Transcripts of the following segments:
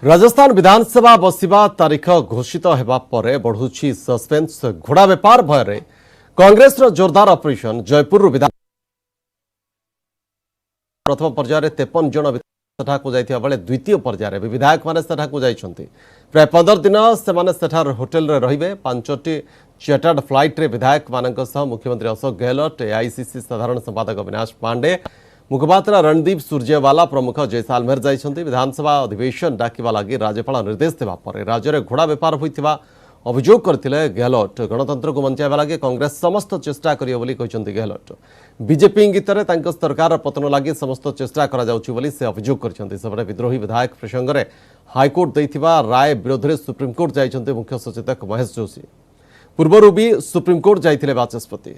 राजस्थान विधानसभा बसिबा तारीख घोषित हेबा परे बढ़ुछि सस्पेंस। घोड़ा बेपार भय कांग्रेस जोरदार ऑपरेशन। जयपुर विधान प्रथम पर्यायर 53 जन सेठाकु जाइथिबा बेले द्वितीय पर्यायर विधायक माने सेठाकु जाइछन्ति। प्राय 15 दिन सेमाने सेठार होटेल रे रहिबे। 5टी चार्टर्ड फ्लाइट रे विधायक मानक सह मुख्यमंत्री अशोक गहलोत, एआईसीसी साधारण संपादक अविनाश पांडे, मुखपात्र रणदीप सुरजेवाला प्रमुख जैसालमेर जाइछन्ति। विधानसभा अधिवेशन डाकिबा लागि राज्यपाल निर्देश देबा परे राज्य रे घोड़ा बेपार होइथिबा अभियोग करथिले गहलोत। गणतंत्र को बंचाइबा लागि कांग्रेस समस्त चेष्टा करियो बोली कहिसन्ति गहलोत। बीजेपी इंगितरे तांक सरकार पतन लागि समस्त चेष्टा करा जाउछि बोली से अभियोग करछन्ति। सबरे विद्रोही विधायक प्रसंग रे हाईकोर्ट दैथिबा राय विरोध रे सुप्रीम कोर्ट जाइछन्ति मुख्य सचेतक महेश जोशी। पूर्वरु भी सुप्रीम कोर्ट जाइथिले बाचस्पति।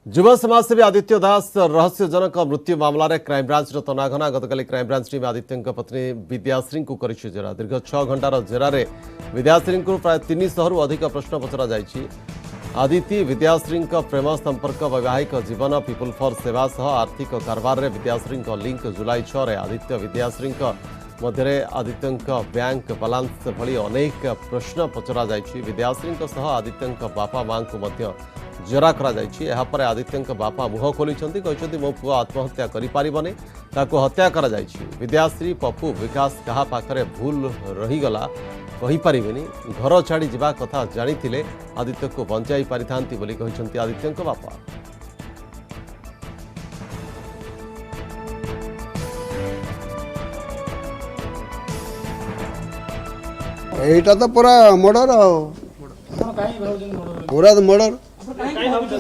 युवा समाजसेवी आदित्य दास रहस्यजनक मृत्यु मामला रे क्राइमब्रांच तनाघना। गतकाली क्राइमब्रांच टीम आदित्य पत्नी विद्याश्री को करिछि जेरा। दीर्घ 6 घंटार जेरारे विद्याश्री को प्राय 300 रु अधिक प्रश्न पचरा जाइछि। आदित्य विद्याश्री प्रेम संपर्क, वैवाहिक जीवन, पीपुल फॉर सेवा सह आर्थिक कारबार रे विद्याश्री लिंक जुलाई 6 रे आदित्य विद्याश्री मध्य आदित्य बैंक बालांस भली अनेक प्रश्न पचरा जाइछि। विद्याश्री सह आदित्य बापा मां को मध्य जेरा करा जाइछि। एहा परे आदित्य बापा मुह खोलिछन्ति, कहिछन्ति मो पुआ आत्महत्या करि पारिबने, ताको हत्या करा जाइछि। विद्याश्री, पप्पू, विकास कहा पाखरे भूल रही गला कहि पारिबेनी, घर छाड़ी जिबा कथा जानिथिले आदित्य को बंचाई पारिथांती बोली कहिछन्ति आदित्य बापा। एटा तो पूरा मर्डर पूरा मर्डर।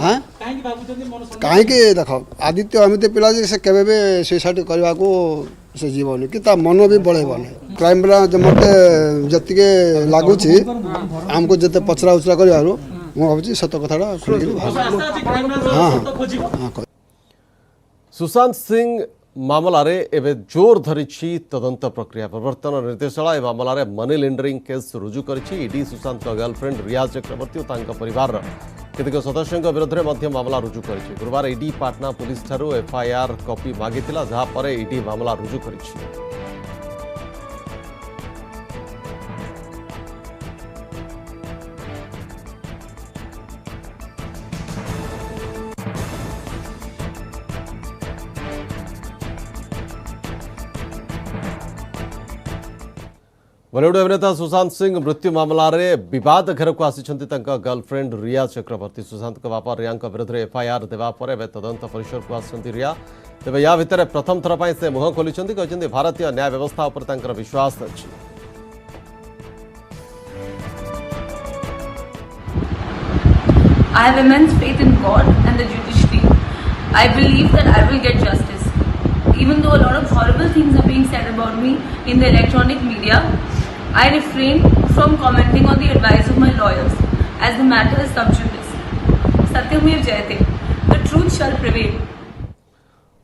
हाँ कहीं देख आदित्य अमित पिला से केवे सुइसाइड करने को से जीवन कि मन भी बढ़ेबन। क्राइम ब्रांच मत जी लगुच आमको जिते पचरा उचरा कर भावी सत कथा खुल। हाँ सुशांत सिंह मामला रे एवं जोर धरिछि तदंत प्रक्रिया। प्रवर्तन निर्देशालय मामला रे मनी लेंडरिंग केस रुजु करिछि। ईडी सुशांत गर्लफ्रेंड रिया चक्रवर्ती और तांका परिवार केतेक सदस्यों विरोध में मामला रुजु करिछि। गुरुवार ईडी पाटना पुलिस ठारू एफआईआर कॉपी मागिथिला, जहा परे ईडी मामला रुजु करिछि। बॉलीवुड अभिनेता सुशांत सिंह मृत्यु मामला रे विवाद घेर को आसिछन्ति तांका गर्लफ्रेंड रिया चक्रवर्ती। सुशांत का बापा रिया विरोध में एफआईआर देवा परे तदंत परिसर को आसिछन्ति रिया। तेबे या भितर प्रथम थर पई से मुह खोलिछन्ति, कहिछन्ति भारतीय न्याय व्यवस्था उपर तांकर विश्वास अछि। I have immense faith in God and the judiciary. I believe that I will get justice. Even though a lot of horrible things are being said about me in the electronic media, I refrain from commenting on the advice of my lawyers as the matter is sub judice. Satyam Jayate. The truth shall prevail.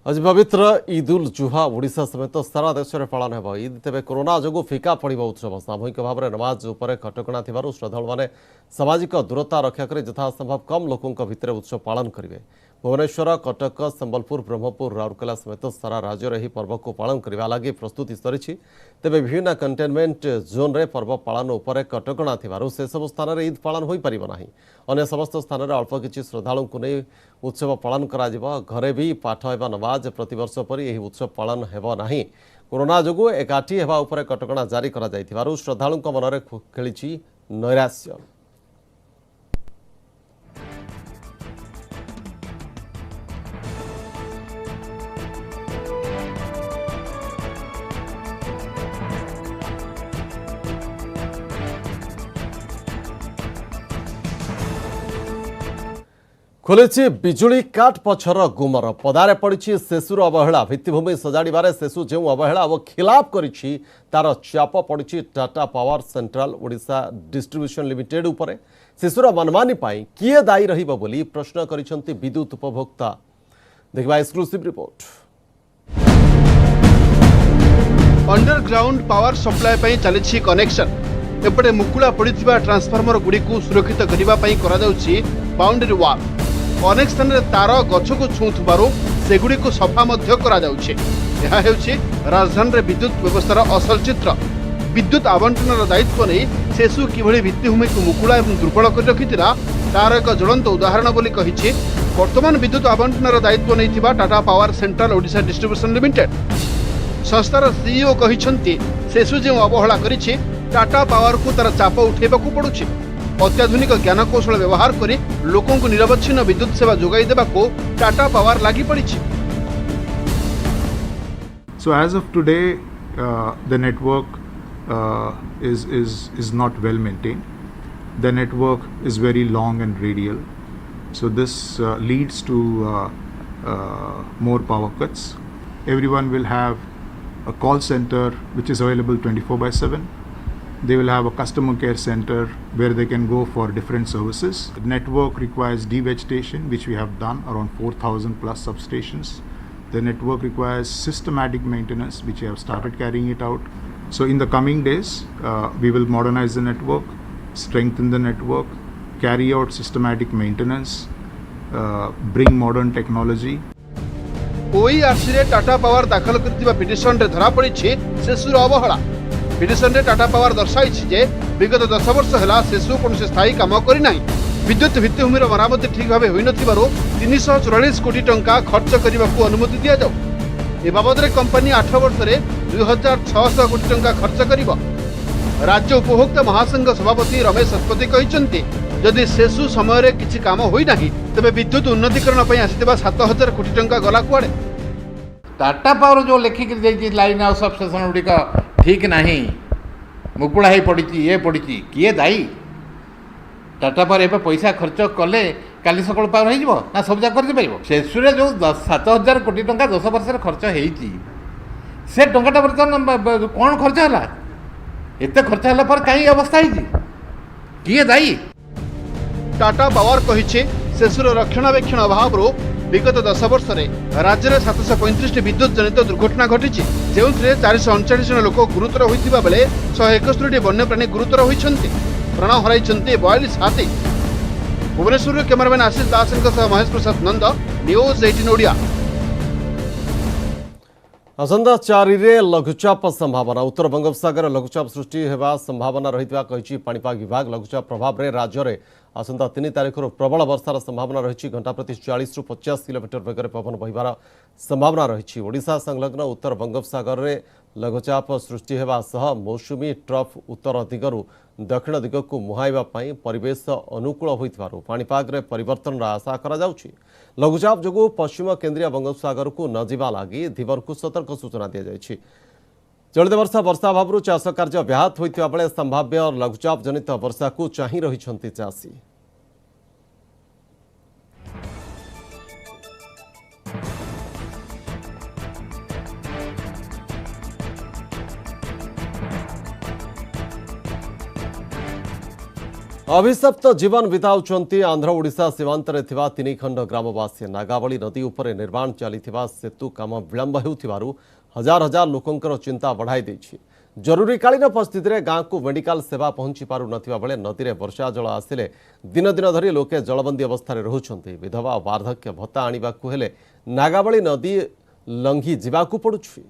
आज पवित्र ईद उल जुहा ओडिशा समेत सारा देश में पालन हो। ईद तेज corona जो फीका पड़ उत्सव सामूहिक भाव में नमाज उपर कटकणा थी श्रद्धा मैंने सामाजिक दूरता रक्षा कर यथासंभव कम लोकों भितर उत्सव पालन करेंगे। भुवनेश्वर, कटक, संबलपुर, ब्रह्मपुर, राउरकेला समेत सारा राज्य में पर्व को पालन करने लगी प्रस्तुति सरी। तेज विभिन्न कंटेनमेंट जोन रे पर्व पालन उपर कटकणा से सब स्थान में ईद पालन हो पार ना। अन्य समस्त स्थान में अल्प किसी श्रद्धालु को नहीं उत्सव पालन करा। घरे भी पाठ एवं नमाज प्रतिवर्ष पर यह उत्सव पालन हेब नहीं। कोरोना जो एकाठी हेबा उपर कटकणा जारी करा जाइथिबारु श्रद्धालु मन में खेली नैराश्य। खोली बिजुली काट पछर गुमर। पदारे पड़ी सेसुर अवहेला। भित्तिभूमि सजाड़े सेसु जो अवहेला और खिलाफ करिछि तार चाप पड़ी Tata power central Odisha distribution limited उपरे। सेसुर मनमानी पाई किए दायी रहिबो बोली प्रश्न करिसंति विद्युत उपभोक्ता। देखबा exclusive report. Underground power supply चली कनेक्शन एपटे मुकुला पड़िथिबा ट्रांसफार्मर गुडी को सुरक्षित करिबा पई करा जाउछि बाउंड्री वाल। अनेक स्थान रे तार गछ को छुथबारो सेगुडी को सफा मध्य करा जाउछि। यह हेउछि राजधानी रे विद्युत व्यवस्थार असल चित्र। विद्युत आवंटनर दायित्व नहीं सेसु किभଳି भित्तिभूमि को मुकुला एवं दुर्बल कर रखिथिला तार एक ज्वलंत उदाहरण बोली कहिछि वर्तमान विद्युत आवंटनर दायित्व नहीं Tata power central Odisha distribution limited. संस्थार सीईओ कहिछंती सेसु जे अवहेला करिछि टाटा पावर को तार चाप उठेबाकू पड़ुछि। अत्याधुनिक ज्ञानकौशल व्यवहार करी लोकों को निरवच्छिन्न विद्युत सेवा जोगाई देबाकू टाटा पावर लागि पड़िछि। So as of today, the network is not well maintained. The network is very long and radial. So this leads to more power cuts. Everyone will have a call center which is available 24/7. They will have a customer care center where they can go for different services. The network requires devegetation, which we have done around 4,000 plus substations. The network requires systematic maintenance, which we have started carrying it out. So in the coming days, we will modernize the network, strengthen the network, carry out systematic maintenance, bring modern technology. OERC रे Tata power दाखल करथिबा petition रे धरा पड़िछि सेसुर अवहेला। Petition रे Tata power दर्शाइछि जे विगत 10 वर्ष होला सेसु कोनसे स्थायी काम करि नाही। विद्युत भित्तिभूमिर मरामती ठीक भाव होई नथिबारो 344 कोटी टंका खर्च करबाकू अनुमति दिया जाउ। ए बाबद रे कंपनी 8 वर्ष रे 2600 कोटी टंका खर्च करिबो। राज्य उपभोक्ता महासंघ सभापति रमेश शतपथी कहिसंती जदि सेसु समय रे किछि काम होई नाही तबे विद्युत उन्नतीकरण पई आसीतबा 7000 कोटी टंका गला कुआडे। टाटा पावर जो लेखिक देछि लाइन आउट सबस्टेशन गुड़िक ठीक नहीं मुकुड़ा ही पड़ी ये पड़ी किए दायी टाटा पावर एवं पैसा खर्च कले काली सकाल पावर हो ना सब जगह कर शेषुरे जो 7000 कोटी टंका 10 वर्ष खर्च होती से टंकाटा बर्तमान कौन खर्च है एत खर्च है पर कहीं अवस्था है किए दायी। टाटा पावर कहिछि शेषुर रक्षणाबेक्षण अभाव विगत 10 वर्ष में राज्य में 735 विद्युत जनित दुर्घटना घटी जो 439 जन लोक गुरुतर होता बेले 161 वन्यप्राणी गुरुतर होती प्राण हराई 42 हाथी। भुवनेश्वर कैमरामैन आशीष दास महेश प्रसाद नंद न्यूज 18 ओडिया। आसंता 4 रे लघुचाप संभावना उत्तर बंगोपसागर लघुचाप सृष्टि होगा संभावना रही पाणीपाग विभाग। लघुचाप प्रभाव में राज्य में आसंता 3 तारिख प्रबल वर्षार संभावना रही घंटा प्रति 40 ରୁ 50 किलोमीटर वेगर पवन बहिबार संभावना रही। ओडिशा संलग्न उत्तर बंगोपसागर में लघुचाप सृष्टि होगा सह मौसुमी ट्रफ उत्तर दिगरू दक्षिण दिग को मुहाइबा पई परिवेश अनुकूल होइथिबारु पाणीपाग रे परिवर्तन आशा करा जाउछि। लघुचाप जोगु पश्चिम केंद्रीय बंगोपसागर को न जिबा लागि धीवर को सतर्क सूचना दिया जाइछि। चलित वर्ष वर्षा अभाव चाष कार्य व्याहत होता बेले संभाव्य लघुचाप जनित वर्षा को चाहि रहिछन्ति चाषी। अभिशप्त जीवन बिताउछन्ति आंध्र ओडिशा सीमांत रे थिबा 3 खंड ग्रामवासी। नागावली नदी उपर निर्माण चलिथिबा सेतु काम विलंब हेउथिबारु हजार हजार लोकंकर चिंता बढ़ाई देछि। जरूरीकालीन परिस्थिति में गाँव को मेडिकल सेवा पहुंची पारु नथिबा बेले नदी रे वर्षा जल आसिले दिन दिन धरी लोके जलबंदी अवस्था रे रहुछन्ति। विधवा वार्धक्य भत्ता आनिबाकू हेले नागावली नदी लंघी जिबाकू पड़ुछि।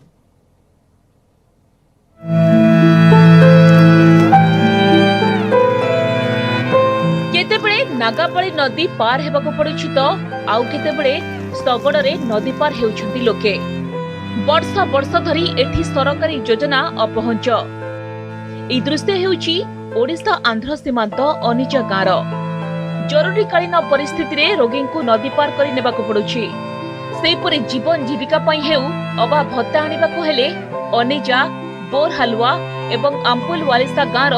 केतेबेले नागावली नदी पार हेबाकू पड़ुछि तो आउ केतेबेले शगड़े नदी पार हेउछन्ति लोके। वर्ष वर्ष धरी एठी सरकारी योजना अपहंच। ए दृश्य हेउछि ओडिशा आंध्र सीमांत अनिज गाँर। जरूरीकालीन परिस्थिति रे रोगी को नदी पार करि नेबाकू पड़ुछि। सेपरि जीवन जीविका पई हेउ अबा भत्ता आनिबाकू हेले अनिजा बोर हलवा एवं आंपुल वालिसा गाँर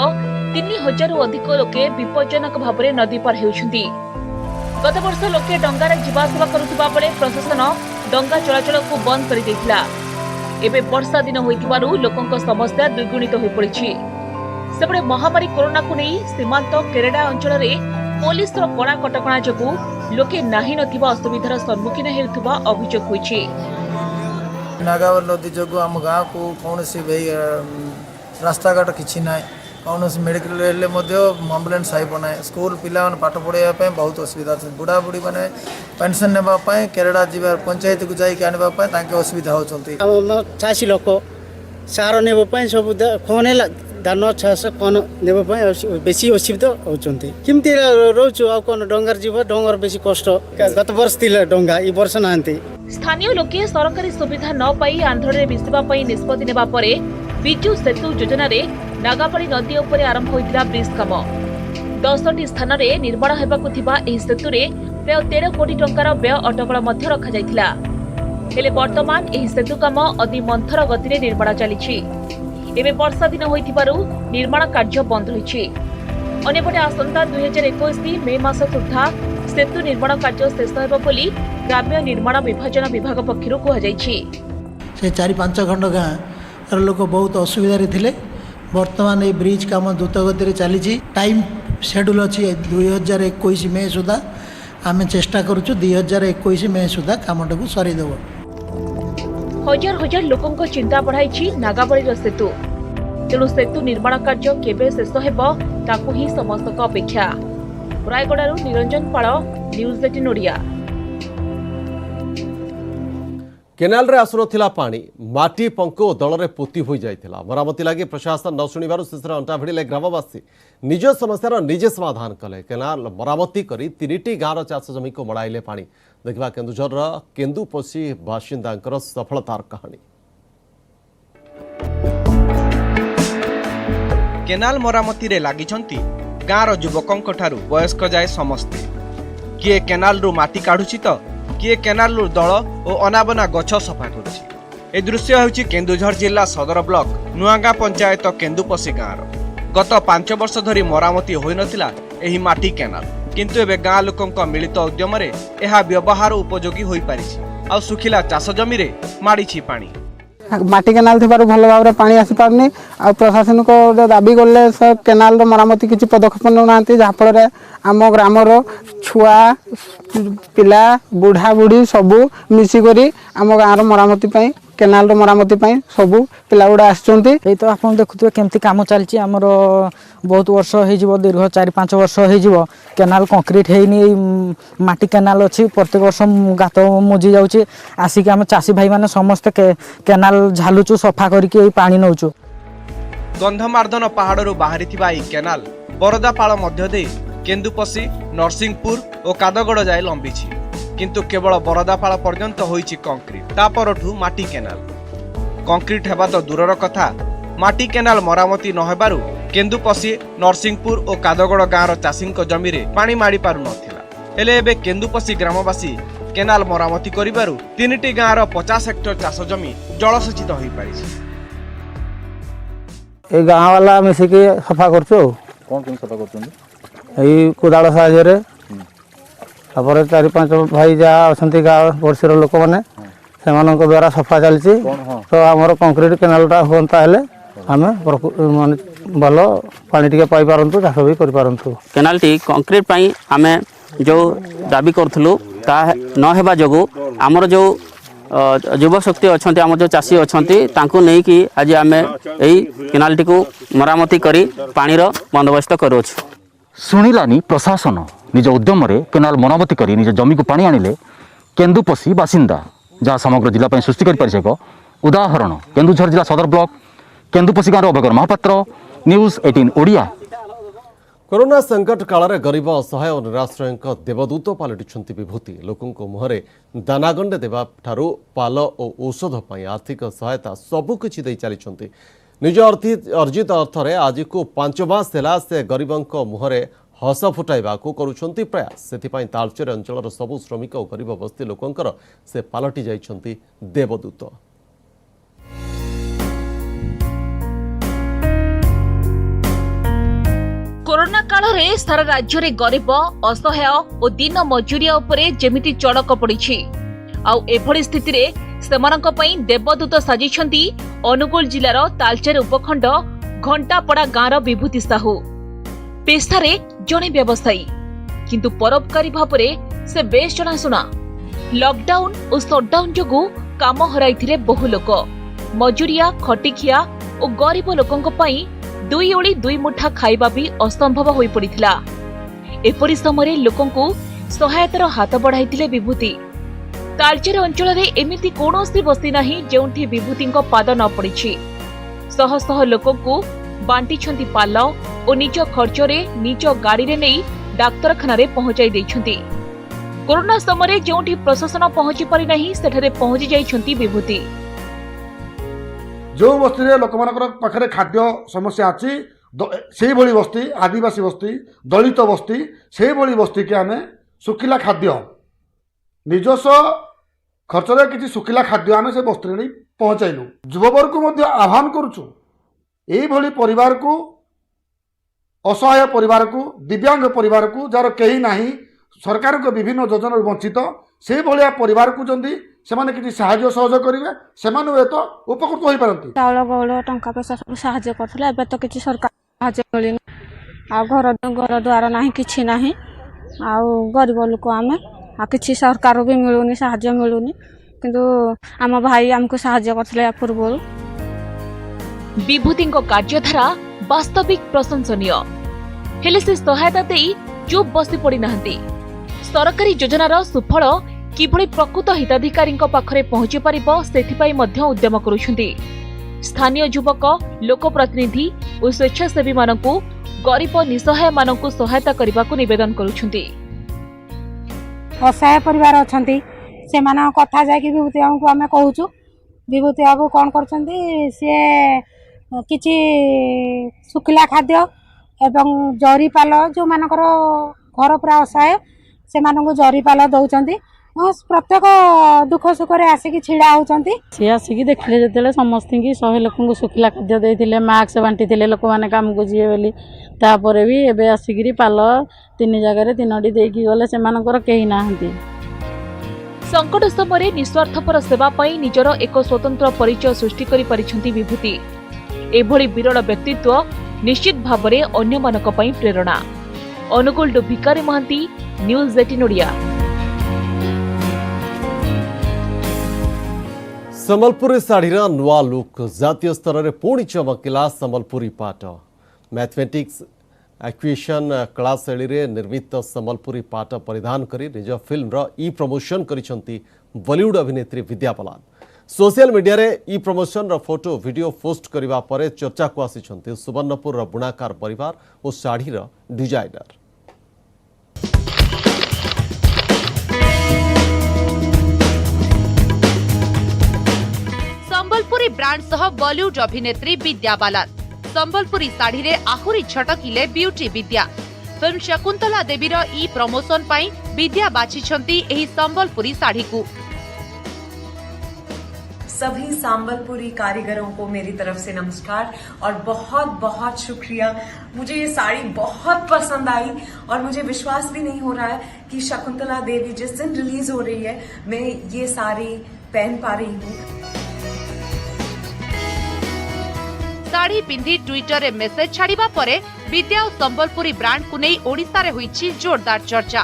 3000 अधिक लोके विपज्जनक भाव में नदी पार हेउछन्ति। गत वर्ष लोके डंगारे जीवासवा करुथिबा बेले प्रशासन डंगा चलाचल को बंद कर देथिला। एबे वर्षा दिन होइथिबारु लोकंक समस्या द्विगुणित होई पड़िछि। सेबडे महामारी कोरोना को नहीं सीमांत केरेडा अंचल रे पुलिस रो कड़ा कटकणा जगु लोके नाही नथिबा असुविधार सम्मुखीन हेउथिबा अभियोग होइछि। नागावली नदी जगु हम गाँव को कौन सी रास्ता घाट किछि नाय कौन मेडिकल आम्बुलांस आईपना स्कूल पिला पाठ पढ़ाई बहुत असुविधा बुढ़ा बुढ़ी मैंने पेंशन नापी केरेड़ा जी पंचायत को जाकि आने असुविधा होती चाषी लोक सार ने सब कौन है धान चाष कौन ने बेसी असुविधा होती कमती रोचु आ कौन डंगार जीव डंगर बेसी कष्ट गत वर्ष थी डंगा ये वर्ष ना स्थानीय लोके सरकारी सुविधा न पाई आंध्र मिशिबा निष्पत्ति नेबा परे विजु सेतु योजना रे नागापली नदी उपरे आरंभ होइतिला ब्रिज काम 10टी स्थान रे निर्माण हेबाकु थिबा एही सेतु रे प्राय 13 कोटी टंकार व्यय अटकल मध्य रखा जाइतिला हेले वर्तमान एही सेतु काम अति मंथर गति रे निर्माण चलिछि एबे वर्षा दिन होइतिबारु निर्माण कार्य बंद रहिछि अन्यपटे आसंता 2021 मे मास सुद्धा सेतु निर्माण कार्य शेष हेबो बोली ग्राम्य निर्माण विभाजन विभाग पक्षरु कहा जाइछि से 4-5 खंड गाँव लोक बहुत असुविधा थे वर्तमान ये ब्रिज काम द्रुत गति चली टाइम शेड्यूल अच्छी 2021 मे सुधा आम चेष्टा करुचु 2021 मे सुधा कामटा को सरीदेव हजार हजार लोकों चिंता बढ़ाई नागाबली सेतु तेणु सेतु निर्माण कार्य केबे शेष हेबो ताकू ही समस्त अपेक्षा रायगड़ारू निरंजन पाल न्यूज 18 ओडिया केनाल रे आसुनथिला पानी माटी पंको दल रे पोती होई जाइथिला मरामती लागि प्रशासन न सुनिबारु शेषरे अंटा भिड़िले ग्रामवासी निज समस्यार निजे समाधान कले केनाल मरामती करी 3टी गाँवर चाष जमी को मड़ाइले पानी देखा केन्दुझर केन्दुपसी बासिंदांकर सफलतार कहानी केनाल मरामती रे लागिछंती गाँर युवकंक ठारू वयस्क जाए समस्ते किए केनाल रु माटी काढुछि तो किए केनाल रु दल और अनाबना गछ सफा करुछि ए दृश्य हेउछि केन्दुझर जिला सदर ब्लॉक नुआगाँ पंचायत केन्दुपसी गाँर गत 5 वर्ष धरी मरामती होई नथिला एही माटी केनाल किंतु एबे गाँ लोकंक मिलित उद्यम रे एहा व्यवहार उपयोगी होई पारिछि आ सुखिला चाष जमी रे माड़ीछि पानी माटी केनाल थिबारु भल भाव में पानी आसी पारनी आ प्रशासन को दाबी गले से केनाल रो मरामती किछि पदक्षेप नउनांती जहा फल रे आम ग्राम रो छुआ पिला बुढ़ा बुढ़ी सबू मिसी करी आम गाँव रो मरामती पई केनाल रो मरामती पई सबू पिला गुडा आछचंती एई तो आपन देखुथबे केमती काम चलछि हमर बहुत वर्ष हो जिवो दीर्घ 4-5 वर्ष हो जिवो केनाल कंक्रीट हेइनी माटी केनाल अछि प्रत्येक वर्ष गात मुजी जाउछि आसिक हम चासी भाई माने समस्त केनाल झालुचु सफा करिके एई पानी नउचु गंधमार्दन पहाड़रू बाहरिथिबा एई केनाल बरदापाଳ मध्य दे केन्दुपसी नरसिंहपुर और कादगड़ जाए लंबिछि किंतु केवल बरदापाଳ पर्यंत होइछि कंक्रीट तापरठू माटी केनाल कंक्रीट हेबा तो दूरर कथा माटी केनाल मरामती न हेबारु केन्दुपसी नरसिंहपुर और कादगड़ गाँर चाषींक जमी रे पानी माड़ी पारु नथिला हेले एबे केन्दुपसी ग्रामवासी केनाल मरामती करिबारु 3टी गाँर 50 हेक्टर चाष जमी जलसेचित होई पारिछि ए गाँव वाला मिसिकी सफा करछु कौन सफा करछन एई कोदाଳ साहाय्य तापर 4-5 भाई जा अछंती गाँव वर्षर लोक माने सेमानक द्वारा सफा चलछि तो हमर कंक्रीट केनालटा होंता हेले आमे माने भल पानी टिके पाई पारंतु चाष भी करि पारंतु केनालटी कंक्रीट पई आमे जो दाबी करथलु ता न हेबा जगु हमर जो युवा शक्ति अच्छा आम जो चाषी अच्छा नहीं कि आज आम यही केनालटी को मरामती करी पानीर बंदोबस्त करूँ शुणिलानी प्रशासन निज उद्यम केनाल मरामती करी निज जमी को पानी आनिले केन्दुपसी बासिंदा जहाँ समग्र जिला सृष्टि कर एक उदाहरण केन्दुझर जिला सदर ब्लॉक केन्दुपसी गाँव अभयकर महापात्र न्यूज 18 ओडिया कोरोना संकट काल में गरीब असहाय और निराश्रय देवदूत पलटि विभूति लोकों मुहर दानागंडे देवा ठारू पाल और औषध पर आर्थिक सहायता सबुकिछि दे चली निज अर्जित अर्थ आज को 5 मास है से गरीबों मुहर हस फुटाइबा करुछंती प्रयास से तालचेर अंचल सबु श्रमिक और गरीब बस्ती लोकंकर से पलटि जाइछंती देवदूत कोरोना काल रे सारा राज्य रे गरीब असहाय और दिन मजूरिया उपरे जेमिति चड़क पड़िछि आउ एभଳି स्थिति रे सेमानक पई देवदूत साजिछंती अनुगुल जिलार तालचेर उपखंड घंटापड़ा गाँर विभूति साहू पेशारे जणे व्यवसायी किंतु परोपकारी भावरे से बेस जनाशुना लॉकडाउन और शटडाउन जोगु काम हराइथिले बहु लोक मजूरिया खटिखिया और गरीब लोकंक पई दुई ओली दुई मुठा खाइबा भी असंभव होई पड़िथिला। एपरि समय लोकंकु सहायतार हाथ बढ़ाइथिले विभूति। तालचेर अंचल में एमिति कौनसी बस्ती नहीं जेउठी विभूति पाद न पड़ी। शह शह लोकंकु बांटिछंती पाल और निज खर्चरे निज गाड़ी रे नहीं डाक्तरखाना रे पहुंचाई देछंती। कोरोना समय जेउठी प्रशासन पहुंची पारि नहीं सेठारे पहुंची जाइछंती विभूति। जो बस्ती रे लोक मानकर पाखरे खाद्य समस्या अछि से भली बस्ती आदिवासी बस्ती दलित बस्ती से भली बस्ती के आमे सुखिला खाद्य निजस्व खर्चरे किसी सुखिला खाद्य आमे से बस्ती नहीं पहुंचाइलु। युववर्ग को मध्य आह्वान करूछु एई भली परिवार को असहाय परिवार को दिव्यांग परिवार को जार कहीं नहीं सरकार को विभिन्न योजना वंचित से भाया परिवार को जल्दी से किसी साहाय्य सहयोग करेंगे से उपकृत हो पारती। चाउल गौल टंका पैसा सब साहाय्य करथिला एबे तो किछि सरकार साहाय्य मिलनी आ घर द्वार नाही किछि नाही आ गरीब लोक आमे आ किछि सरकार भी मिलुनी साहाय्य मिलुनी किंतु आम भाई हमको साहाय्य करथिले पूर्व। विभूति कार्यधारा वास्तविक प्रशंसनीय हेले से सहायता देई चुप बसी पड़ी नाहंती। सरकारी योजनार सुफल किभଳି प्रकृत हिताधिकारी पाखरे पहुंची पारिबो सेथिपाई मध्य उद्यम करुछंती। स्थानीय युवक लोकप्रतिनिधि और स्वेच्छासेवी मानकु गरीब निसहाय मानकु सहायता करबाकू निवेदन करुछंती। असहाय परिवार अछंती से माना कथा जाय कि विभूति हमकु हमें कहूछु विभूति बाबू कोन करछंती से किछि सुखिला खाद्य एवं जरीपाल जो मानकर घर पूरा असहाय से मानकु जरीपाल दउचंती प्रत्येक दुख सुख आसिक छिड़ा होती सी आसिक देखले जो समस्त की 100 लोक सुखिला खाद्य देते मास्क बांटी लोक मैंने कम को जीवे बोली तापर भी एबे आसिक पाल 3 जगह 3टी देकी गले से कहीं ना। संकट समय निस्वार्थपर सेवा पाई निजर एक स्वतंत्र परिचय सृष्टि करि परिछंती विभूति। एभली विरल व्यक्तित्व निश्चित भावरे अन्य मानक पई प्रेरणा। अनुगुल भिकारी महांती, न्यूज 18 ओडिया। संबलपुरी शाढ़ीर नुआ लुक जातीय स्तर में पुणी चमकिला संबलपुरी पाट। मैथमेटिक्स एक्वेशन कला शैली रे निर्मित संबलपुरी पाट परिधान करी निज फिल्म ई प्रमोशन करिसंती बॉलीवुड अभिनेत्री विद्या बालन। सोशल मीडिया रे ई प्रमोशन रो फोटो वीडियो पोस्ट करिबा परे चर्चा को आसिसंती सुवर्णपुर रो बुणाकार परिवार और शाढ़ीर डिजाइनर। संबलपुरी ब्रांड सह बॉलीवुड अभिनेत्री विद्या बालन संबलपुरी साड़ी रे आहुरी छटकिले ब्यूटी विद्या। फिल्म शकुंतला देवीर ई प्रमोशन पाई विद्या बाछिछंती एही संबलपुरी साड़ी को। सभी संबलपुरी कारीगरों को मेरी तरफ से नमस्कार और बहुत बहुत शुक्रिया। मुझे ये साड़ी बहुत पसंद आई और मुझे विश्वास भी नहीं हो रहा है कि शकुंतला देवी जिस दिन रिलीज हो रही है मैं ये साड़ी पहन पा रही हूँ। साड़ी पिंधि ट्विटर रे मेसेज छाड़िबा परे विद्या और संबलपुरी ब्रांड को नहीं ओडिसा रे होईची जोरदार चर्चा।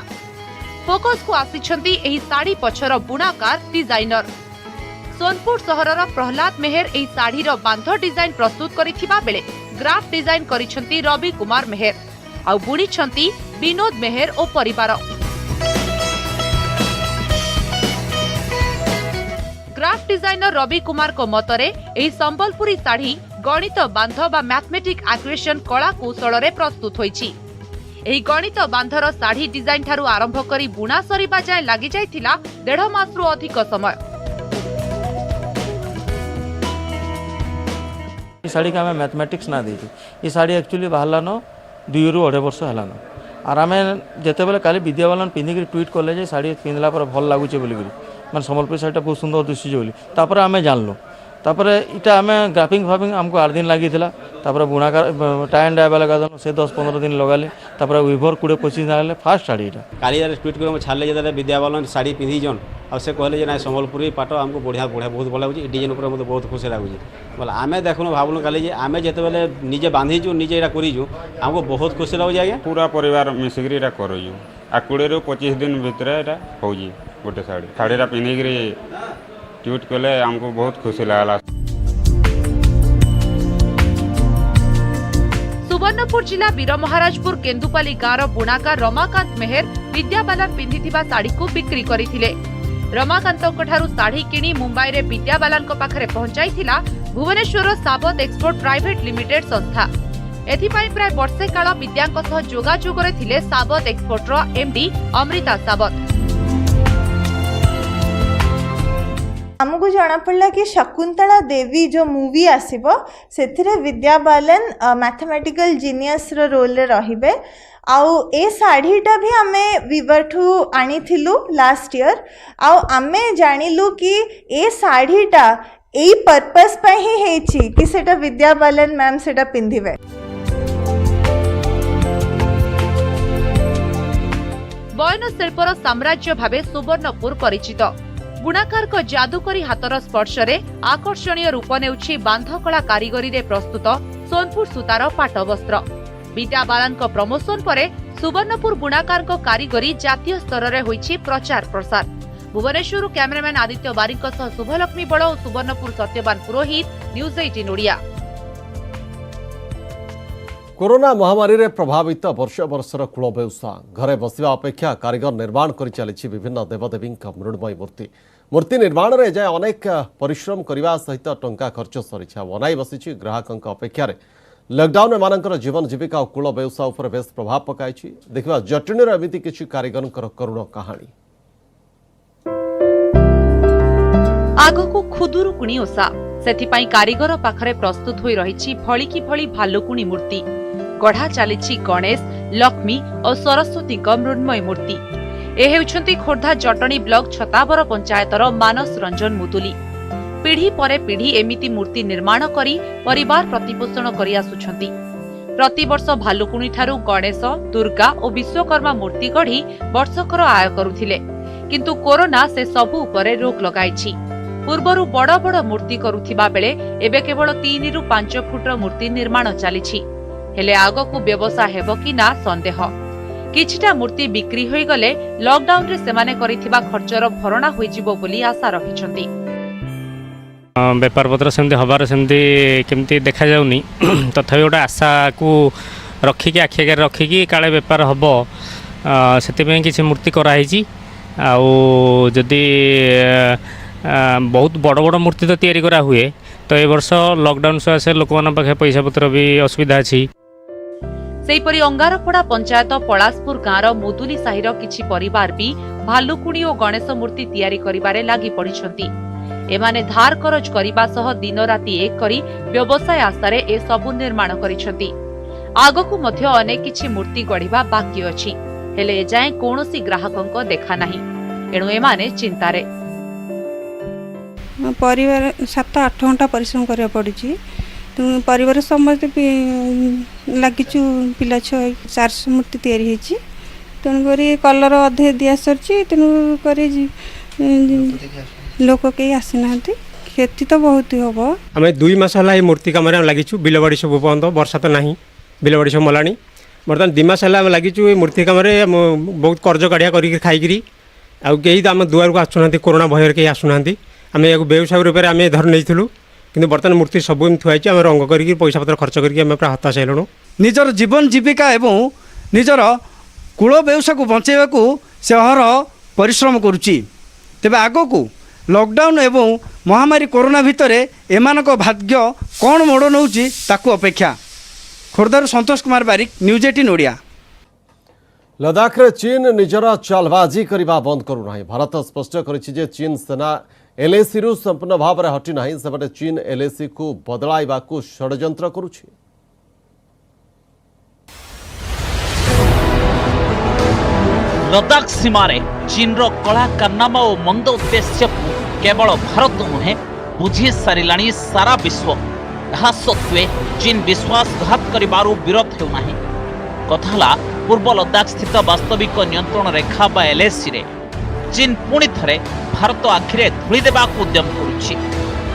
फोकस को आसिछंती एही साड़ी पछर बुणाकार डिजाइनर। सोनपुर सहरर प्रहलाद मेहर एही साड़ीर बांध डिजाइन प्रस्तुत करिथिबा बेले ग्राफ डिजाइन करिछंती रवि कुमार मेहर आ बुणिछंती विनोद मेहर और परिवार। ग्राफ डिजाइनर रवि कुमार को मतरे एही संबलपुरी साड़ी गणित बांध बा मैथमेटिक एक्वेशन कला कौशल रे प्रस्तुत होईची। एही गणित बांधर साड़ी डिजाइन ठारू आरंभ करी बुणा सरीबा जाय लागि जायथिला 1.5 मास रु अधिक समय। ये साड़ी का हमें मैथमेटिक्स ना देती ये साड़ी एक्चुअली बाहर 2 रु 2.5 वर्ष है और आम जिते बेले काली विद्या बालन पिंधिक ट्वीट कले जे साड़ी पिंधला पर भल लगुचे बोली मैं संबलपुरी साड़ी बहुत सुंदर दिशुचे बोली तापर आम जानलु तापर इटा आम ग्राफिंग फाफिंग आमको 8 दिन लगी तापर बुणाकार टाई एंड डाई लगा से 10-15 दिन लगाले तापर विभर 20-25 दिन फास्ट साड़ी इटा काली ट्वीट कर छाड़े जो विद्या बालन साड़ी पिंधि जन आ से कहले ना संबलपुरी पाट आमको बढ़िया बढ़िया बहुत भल लगे डिजाइन उपर मतलब बहुत खुशी लगुच बोले आम देखुन भावुन काली आम जिते बेले निजे बांधीचु निजे यहाँ करूँ आमको बहुत खुशी लगे आज्ञा पूरा परिवार मिसिक करूँ आ 20 ରୁ 25 दिन भितर यहाँ हो गोटे साड़ी साड़ी पिंधिक ट्वीट कले आमको बहुत खुशी लगला। जिला वीरमहाराजपुर केन्दुपाली गाँव बुणाकार रमाकांत मेहर विद्या बालन पिंधिथिबा साड़ी को बिक्री करथिले। रमाकांतଙ୍କ ଠାରୁ ଶାଢ଼ୀ କିଣି ମୁମ୍ବାଇରେ ବିଦ୍ୟା ବାଲାଙ୍କ ପାଖରେ ପହଞ୍ଚାଇଥିଲା ଭୁବନେଶ୍ୱର ସାବତ ଏକ୍ସପୋର୍ଟ ପ୍ରାଇଭେଟ ଲିମିଟେଡ୍ ସଂସ୍ଥା। ଏଥିପାଇଁ ପ୍ରାୟ ବର୍ଷେ କାଳ ବିଦ୍ୟାଙ୍କ ସହ ଯୋଗାଯୋଗରେ ଥିଲେ ସାବତ ଏକ୍ସପୋର୍ଟର ଏମ୍ଡି ଅମୃତା ସାବତ। आमको जना पड़ा कि शकुंतला देवी जो movie आसीबो सेथिरे Vidya Balan mathematical genius रो रोल रे रहिबे। आउ ए साड़ीटा भी आमे विवरठू आनी थिलु लास्ट ईयर। आउ आमे जानिलु कि ए साड़ीटा एई पर्पस पे ही हेछि कि सेटा विद्या बालन मैम सेटा पिंधिबे। बयन शिल्पर साम्राज्य भावे सुवर्णपुर परिचित। बुणाकार को जादूकरी हाथर स्पर्श रे आकर्षणीय रूप नेउछि बांधकला कारीगरी रे प्रस्तुत सोनपुर सूतार पाट वस्त्र। विद्या बालन को प्रमोशन परे सुवर्णपुर बुणाकार को कारीगरी जातीय स्तर रे होइछि प्रचार प्रसार। भुवनेश्वर कैमरामैन आदित्य बारिक सह शुभलक्ष्मी बड़ और सुवर्णपुर सत्यवान पुरोहित, न्यूज 18 ओडिया। कोरोना महामारी रे प्रभावित वर्ष वर्षर कूल बेउसा घरे बसिबा अपेक्षा कारीगर निर्माण कर चली विभिन्न देवदेवी मृण्मयी मूर्ति निर्माण रे जाए अनेक परिश्रम करने सहित टंका खर्च सरीछा बनाई बसी ग्राहकों अपेक्षा लॉकडाउन एमानकर जीवन जीविका और कूल बेउसा उपर बेस प्रभाव पकाई। देखा जटणीर एमती किसी कारीगर करुण कहानी। आगको खुदुरुकुणी ओषा सेथिपाई कारीगर पाखरे प्रस्तुत होई रहिछि फळिकी फळी भालुकुणी मूर्ति। गढ़ा चली गणेश, लक्ष्मी और सरस्वती मृण्मयी मूर्ति। ए हेउछंती खोर्धा जटणी ब्लॉक छताबर पंचायतर मानस रंजन मुदुली। पीढ़ी परे पीढ़ी एमिति मूर्ति निर्माण करी परिवार प्रतिपोषण करि आसुछंती। प्रतिवर्ष भालुकुणी ठारू गणेश, दुर्गा और विश्वकर्मा मूर्ति गढ़ी वर्षकर आय करुथिले, किंतु कोरोना से सबु उपरे रोक लगाइछि। पूर्वरु बड़ बड़ मूर्ति करुथिबा बेले एबे केवल 3 रु 5 फुटर मूर्ति निर्माण चलिछि। हेले आगकु व्यवसाय हेबो कि ना संदेह। किछिटा मूर्ति बिक्री होई गले लॉकडाउन रे सेमाने करिथिबा खर्चर भरणा होई जिवो बोली आशा रहिछंती। बेपार पत्र सेमती हबार सेमती केमती देखा जाउनी तथापि गोटे आशा को रखिकी आखि आगे रखिकी काले बेपार हम से किसी मूर्ति कराई आदि बहुत बड़ बड़ मूर्ति तो तैयारी करा हुए तो ए वर्ष लॉकडाउन सकाशे लोक मान पाखे पैसा पत्र भी असुविधा अछि। सेहीपरि अंगारपड़ा पंचायत पलासपुर गाँवर मुदुली साहिर किछि परिवार भी भालुकुणी और गणेश मूर्ति तैयारी करिबारे लागि पड़िछंती। एमाने धार करज करिबा सह दिन राति एक करी व्यवसाय आशारे ए सबु निर्माण करिछंती। आगकु मध्य अनेक किछि मूर्ति गढ़िबा बाकी अछि, हेले एजाए कोनोसी ग्राहकंक देखा नाही। एणु एमाने चिंतारे। परिवार 7-8 घंटा परिश्रम करिया पड़ुछि। परिवार समस्त लगिचु पिला छ 400 मूर्ति तैयारी हेछि। तेणुकरी कलर अधे दिया सरछि। तेणुकरी लोक कई आसी ना क्षति तो बहुत ही हम। आम 2 मास है मूर्ति कम लगिचु। बिलबाड़ी सब बंद, वर्षा तो ना बिलबाड़ी सब मलानी। बर्तमान 2 मास है लगिचु मूर्ति कम बहुत कर्ज काढ़िया कर खाई आई आम दुआर को आसुना कोरोना भय कहीं आसुना आम या व्यवसाय रूप में आम धर नहीं कि बर्तमान मूर्ति सब थुआई आम रंग कर पैसा पत्र खर्च करके पूरा हताश हेलुँ। निजर जीवन जीविका एवं निजर कूल व्यवसाय को बचाइबा से हर परिश्रम करुच्ची। तेबे आगो को लॉकडाउन एवं महामारी कोरोना भितर एमानक भाग्य कौन मोड़ नौची ताकू अपेक्षा। खोर्धार संतोष कुमार बारिक, न्यूज 18 ओडिया। लद्दाख रे चीन निजर चालबाजी करने बंद करूना। भारत स्पष्ट करिछि चीन सेना एलएसी रु संपूर्ण भाव में हटी नहीं, सेपटे चीन एलएसी को बदलाइबा को षड्यंत्र करुछि। लद्दाख सीमारे चीन रो कला कारनामा और मंद उद्देश्य को केवल भारत नुहे बुझी सारिलाणी सारा विश्व। यह सत्वे चीन विश्वासघात करिबारु विरत हेउ नाही। कथाला पूर्व लद्दाख स्थित वास्तविक नियंत्रण रेखा बा एलएसी रे चीन पुणी थरे भारत आखिरे धूली देबाक उद्यम करुछि।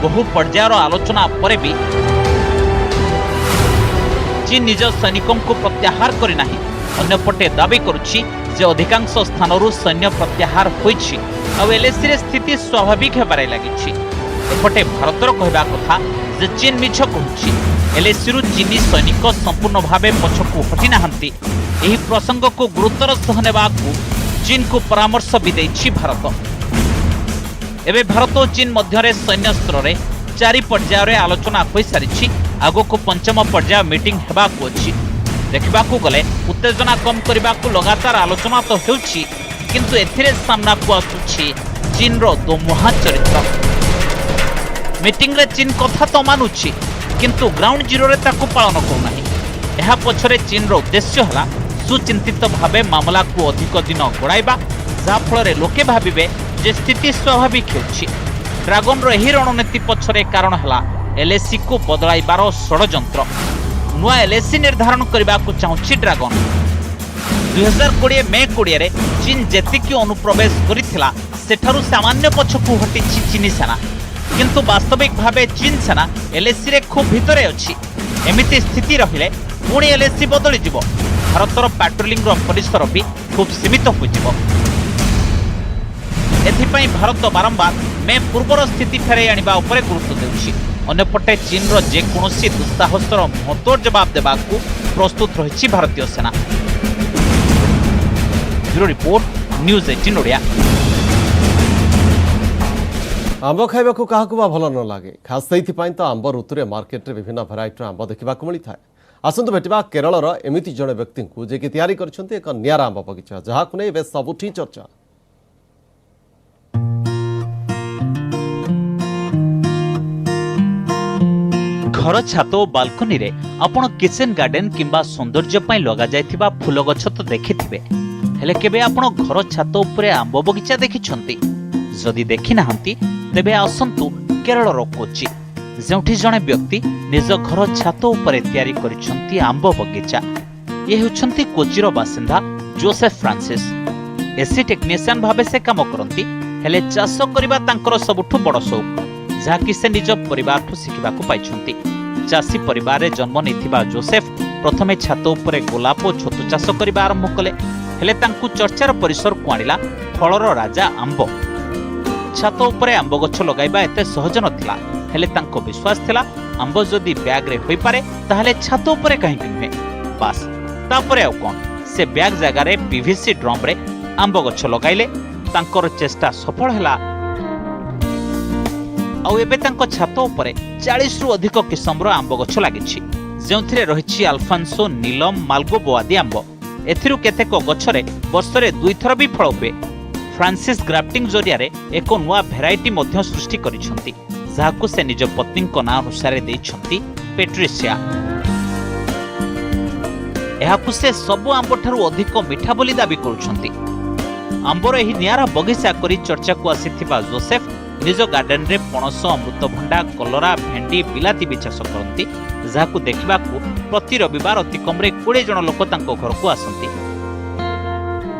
बहु पर्यायर आलोचना परे भी चीन निज सैनिकों को प्रत्याहार करि नाही। अन्यपटे दाबी करुछि जे अधिकांश स्थानरू सैन्य प्रत्याहार होइछि आ एलएसी रे स्थिति स्वाभाविक हेबारे लागिछि। एपटे भारतर कहबा कथा जे चीन मिछ कहूछि। एलएसी चीनी सैनिक संपूर्ण भाव पछकू हटि नाहांती। एही प्रसंग को गुरुतर सह नेबाकू चीन को परामर्श भी देछि भारत। एबे भारत और चीन मध्य सैन्य स्तर में 4 पर्यायर रे आलोचना हो सारी। आगो को 5म पर्याय मीटिंग हेबाकू अछि। देखिबाकू गले उत्तेजना कम करबाकू लगातार आलोचना तो हेउछि, किंतु एथिरे सामना को आसुछि चीन रो दोमुहा चरित्र। मीटिंग रे चीन कथा तो मानुछि, किंतु ग्राउंड जीरो रे ताकू पालन करूनाही। एहा पछरे चीन रो उद्देश्य हला सुचिंतित भावे मामला को अधिक दिन गड़ाइबा, जहा फल लोके भाबिबे जे स्थिति स्वाभाविक हेउछि। ड्रागन रो एही रणनीति पछरे कारण हला एलएसी को बदलाइबार षडयंत्र। नुआ एलएसी निर्धारण करने को चाहूँगी ड्रागन। 2020 मे 20 रे चीन जेतिकी अनुप्रवेश करिथिला सेठारु सामान्य पछकू हटिछि चीनी सेना, किंतु वास्तविक भावे चीन सेना एलएसी रे खूब भितरे अछि। एमिति स्थिति रहिले पुणी एलएसी बदली जिवो। भारतर पेट्रोलिंग रो परिसर भी खूब सीमित हो जिवो। एथिपाई भारत बारंबार मे पूर्वर स्थिति फेराई आनिबा उपरे गुरुत्व देउछि। अन्यपटे चीन रो जे कोनोसी दुस्साहसर महत्वर जवाब देबाकू प्रस्तुत रहिछि भारतीय सेना। Bureau report, news 18 Odia. आंब खाइबाकू काहाकू बा भल न लागे, खास सेइथिपाई तो आंब ऋतुरे मार्केट रे विभिन्न भेराइटीर आंब देखिबाकू मिली थाए। आसंतु भेटिबा केरळर एमिति जणे व्यक्ति को जे कि तयारी करछन्ती एक नियारा आंब बगीचा, जहाकू नै बे सबुठी चर्चा। घर छात और बालकनी रे आपण किचन गार्डन किंबा सौंदर्य पई लगा जायथिबा फूल गछ तो देखिथिबे, हेले केबे आपण घर छात उपरे आंब बगीचा देखिछन्ती? जदि देखि नाहंती तेबे आसंतु केरळर कोच्चि, जेउठी जणे व्यक्ति निज घर छात उपरे तयारी करिछन्ती आंब बगीचा। ये हेउछन्ती कोच्चिर बासिंदा जोसेफ फ्रांसिस। एसी टेक्निशियन भाबे से काम करंती, हेले चाष करबा तांकर सबुठु बड़ शौक, जाकि से निज परिवार ठु शिखिबाकू पाइछन्ती। चाषी परिवार रे जन्म नेथिबा जोसेफ प्रथमे छात उपरे गोलाप और छतु चाष करबा आरंभ कले, हेले तांकू चर्चार परिसर को आनिला फलर राजा आंब। छात उपरे आंब गछ लगाइबा एते सहज नथिला, हेले तांको विश्वास थिला आंब जदि बैग रे होई पारे ताहले छात उपरे काहे नुहे। बास तापरे आ कोन, से बैग जगह रे पीवीसी ड्रम रे आंब गछ लगाइले। तांकर चेष्टा सफल हैला। आउ एबे तांको छात उपरे 40 रु अधिक किस्मर आंब गछ लागिछि, जेउथिरे रहिछि अल्फान्सो, नीलम, मालगोबो आदि आंब। एथिरु केतेक गछरे वर्षरे 2 थर भी फल हुए। फ्रांसिस ग्राफ्टिंग जरिया रे एक नुआ भेराइटी मध्य सृष्टि करिसंती, जाहाकू से निज पत्नी को नाम अनुसार देइछंती पेट्रिसिया। एहाकू से सब आंब ठारू अधिक मीठा बोली दाबी करुछंती। आंबर एही नियारा बगीचा करी चर्चा को आसीथिबा जोसेफ निज गार्डन रे पणस, अमृतभंडा, कलरा, भेंडी, बिलाती भी चाष करती, जहाकू देखिबाकू प्रति रविवार अति कमरे 20 जन लोक तांको घर को आसंती।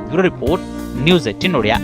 Bureau report, news 18 Odia.